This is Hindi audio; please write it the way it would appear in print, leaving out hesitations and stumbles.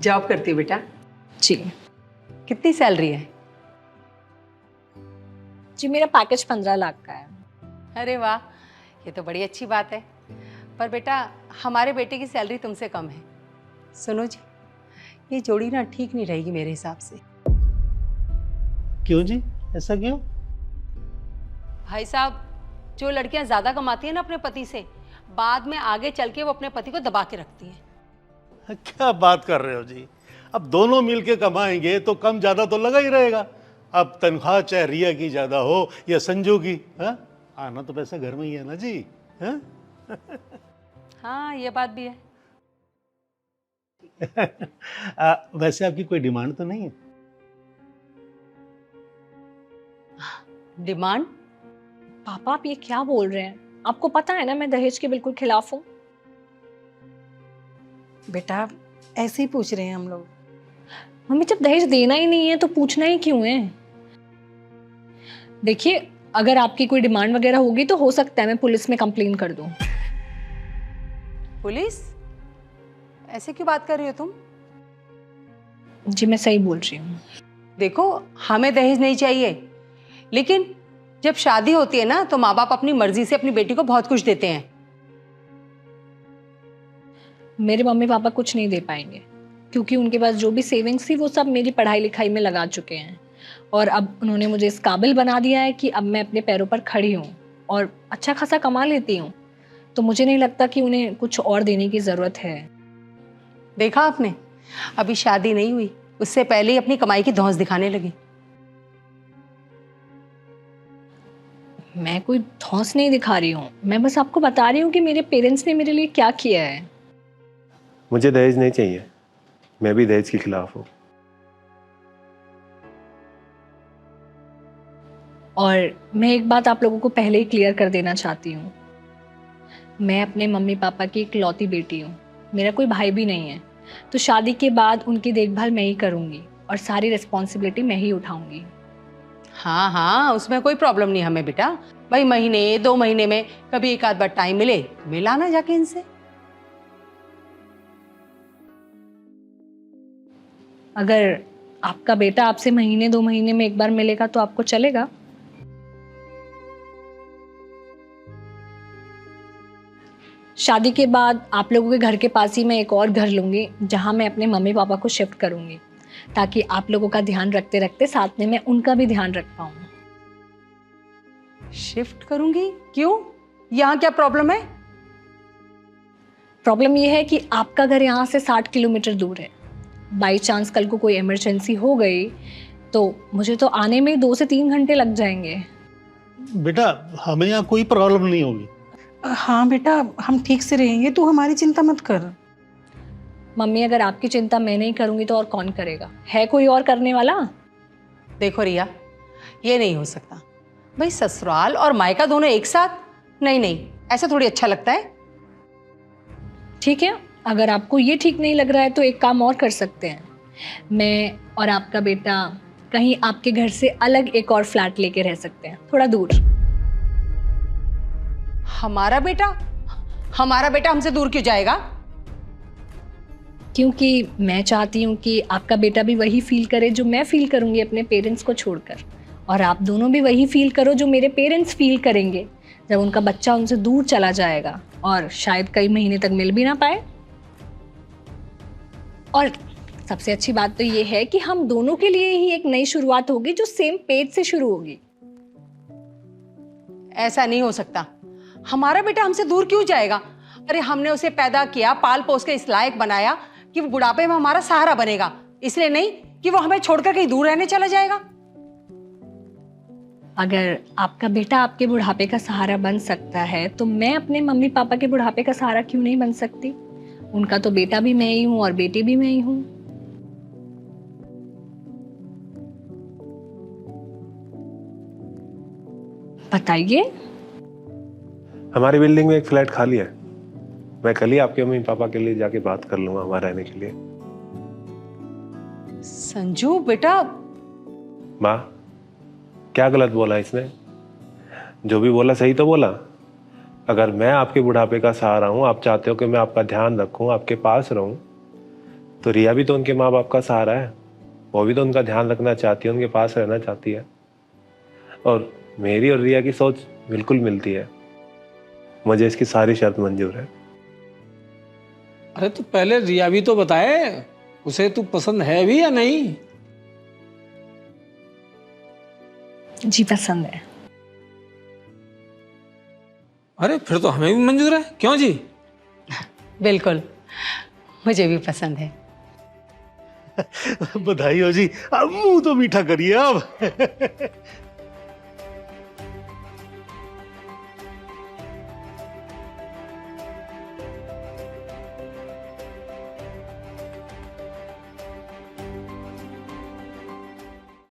जॉब करती हो बेटा? जी। कितनी सैलरी है? जी मेरा पैकेज 15 लाख का है। अरे वाह, ये तो बड़ी अच्छी बात है। पर बेटा हमारे बेटे की सैलरी तुमसे कम है। सुनो जी, ये जोड़ी ना ठीक नहीं रहेगी मेरे हिसाब से। क्यों जी, ऐसा क्यों? भाई साहब, जो लड़कियां ज्यादा कमाती हैं ना अपने पति से, बाद में आगे चल के वो अपने पति को दबा के रखती हैं। क्या बात कर रहे हो जी? अब दोनों मिलके कमाएंगे तो कम ज्यादा तो लगा ही रहेगा। अब तनख्वाह चाहे रिया की ज्यादा हो या संजू की, हाँ? आना तो पैसा घर में ही है ना जी, हाँ? हाँ, ये बात भी है। वैसे आपकी कोई डिमांड तो नहीं है? डिमांड? पापा आप ये क्या बोल रहे हैं? आपको पता है ना मैं दहेज के बिल्कुल खिलाफ हूँ। बेटा ऐसे ही पूछ रहे हैं हम लोग। मम्मी जब दहेज देना ही नहीं है तो पूछना ही क्यों है? देखिए अगर आपकी कोई डिमांड वगैरह होगी तो हो सकता है मैं पुलिस में कंप्लेन कर दूं। पुलिस? ऐसे क्यों बात कर रही हो तुम? जी मैं सही बोल रही हूँ। देखो, हमें दहेज नहीं चाहिए, लेकिन जब शादी होती है ना तो माँ बाप अपनी मर्जी से अपनी बेटी को बहुत कुछ देते हैं। मेरे मम्मी पापा कुछ नहीं दे पाएंगे क्योंकि उनके पास जो भी सेविंग्स थी वो सब मेरी पढ़ाई लिखाई में लगा चुके हैं और अब उन्होंने मुझे इस काबिल बना दिया है कि अब मैं अपने पैरों पर खड़ी हूँ और अच्छा खासा कमा लेती हूँ, तो मुझे नहीं लगता कि उन्हें कुछ और देने की ज़रूरत है। देखा आपने, अभी शादी नहीं हुई उससे पहले ही अपनी कमाई की धौंस दिखाने लगी। मैं कोई धौंस नहीं दिखा रही हूँ, मैं बस आपको बता रही हूँ कि मेरे पेरेंट्स ने मेरे लिए क्या किया है। मुझे दहेज नहीं चाहिए, मैं भी दहेज के खिलाफ हूँ। और मैं एक बात आप लोगों को पहले ही क्लियर कर देना चाहती हूँ, मैं अपने मम्मी पापा की इकलौती बेटी हूँ, मेरा कोई भाई भी नहीं है, तो शादी के बाद उनकी देखभाल मैं ही करूँगी और सारी रिस्पॉन्सिबिलिटी मैं ही उठाऊंगी। हाँ हाँ, उसमें कोई प्रॉब्लम नहीं हमें बेटा। भाई महीने 2 महीने में कभी एक आध बार टाइम मिले मिलाना जाके इनसे। अगर आपका बेटा आपसे महीने 2 महीने में एक बार मिलेगा तो आपको चलेगा? शादी के बाद आप लोगों के घर के पास ही मैं एक और घर लूंगी जहां मैं अपने मम्मी पापा को शिफ्ट करूंगी ताकि आप लोगों का ध्यान रखते रखते साथ में मैं उनका भी ध्यान रख पाऊँ। शिफ्ट करूंगी? क्यों? यहाँ क्या प्रॉब्लम है? प्रॉब्लम यह है कि आपका घर यहाँ से 60 किलोमीटर दूर है। बाई चांस कल को कोई इमरजेंसी हो गई तो मुझे तो आने में 2 से 3 घंटे लग जाएंगे। बेटा हमें यहाँ कोई प्रॉब्लम नहीं होगी। हाँ बेटा हम ठीक से रहेंगे, तू हमारी चिंता मत कर। मम्मी अगर आपकी चिंता मैं नहीं करूंगी तो और कौन करेगा? है कोई और करने वाला? देखो रिया, ये नहीं हो सकता। भाई ससुराल और मायका दोनों एक साथ? नहीं नहीं, ऐसा थोड़ी अच्छा लगता है। ठीक है, अगर आपको ये ठीक नहीं लग रहा है तो एक काम और कर सकते हैं, मैं और आपका बेटा कहीं आपके घर से अलग एक और फ्लैट लेके रह सकते हैं, थोड़ा दूर। हमारा बेटा? हमारा बेटा हमसे दूर क्यों जाएगा? क्योंकि मैं चाहती हूँ कि आपका बेटा भी वही फील करे जो मैं फील करूँगी अपने पेरेंट्स को छोड़कर, और आप दोनों भी वही फील करो जो मेरे पेरेंट्स फील करेंगे जब उनका बच्चा उनसे दूर चला जाएगा और शायद कई महीने तक मिल भी ना पाए। और सबसे अच्छी बात तो ये है कि हम दोनों के लिए ही एक नई शुरुआत होगी जो सेम पेज से शुरू होगी। ऐसा नहीं हो सकता। हमारा बेटा हमसे दूर क्यों जाएगा? अरे हमने उसे पैदा किया, पाल पोस के इस लायक बनाया कि वो बुढ़ापे में हमारा सहारा बनेगा, इसलिए नहीं कि वो हमें छोड़कर कहीं दूर रहने चला जाएगा। अगर आपका बेटा आपके बुढ़ापे का सहारा बन सकता है तो मैं अपने मम्मी पापा के बुढ़ापे का सहारा क्यों नहीं बन सकती? उनका तो बेटा भी मैं ही हूँ और बेटी भी मैं ही हूँ। बताइए। हमारी बिल्डिंग में एक फ्लैट खाली है, मैं कल ही आपके मम्मी पापा के लिए जाके बात कर लूंगा वहां रहने के लिए। संजू बेटा। माँ क्या गलत बोला इसने? जो भी बोला सही तो बोला। अगर मैं आपके बुढ़ापे का सहारा हूँ, आप चाहते हो कि मैं आपका ध्यान रखूं, आपके पास रहूं, तो रिया भी तो उनके माँ बाप का सहारा है, वो भी तो उनका ध्यान रखना चाहती है, उनके पास रहना चाहती है। और मेरी और रिया की सोच बिल्कुल मिलती है। मुझे इसकी सारी शर्त मंजूर है। अरे तो पहले रिया भी तो बताए, उसे तू पसंद है भी या नहीं? जी पसंद है। अरे फिर तो हमें भी मंजूर है, क्यों जी? बिल्कुल, मुझे भी पसंद है। बधाई हो जी। अब मुंह तो मीठा करिए अब।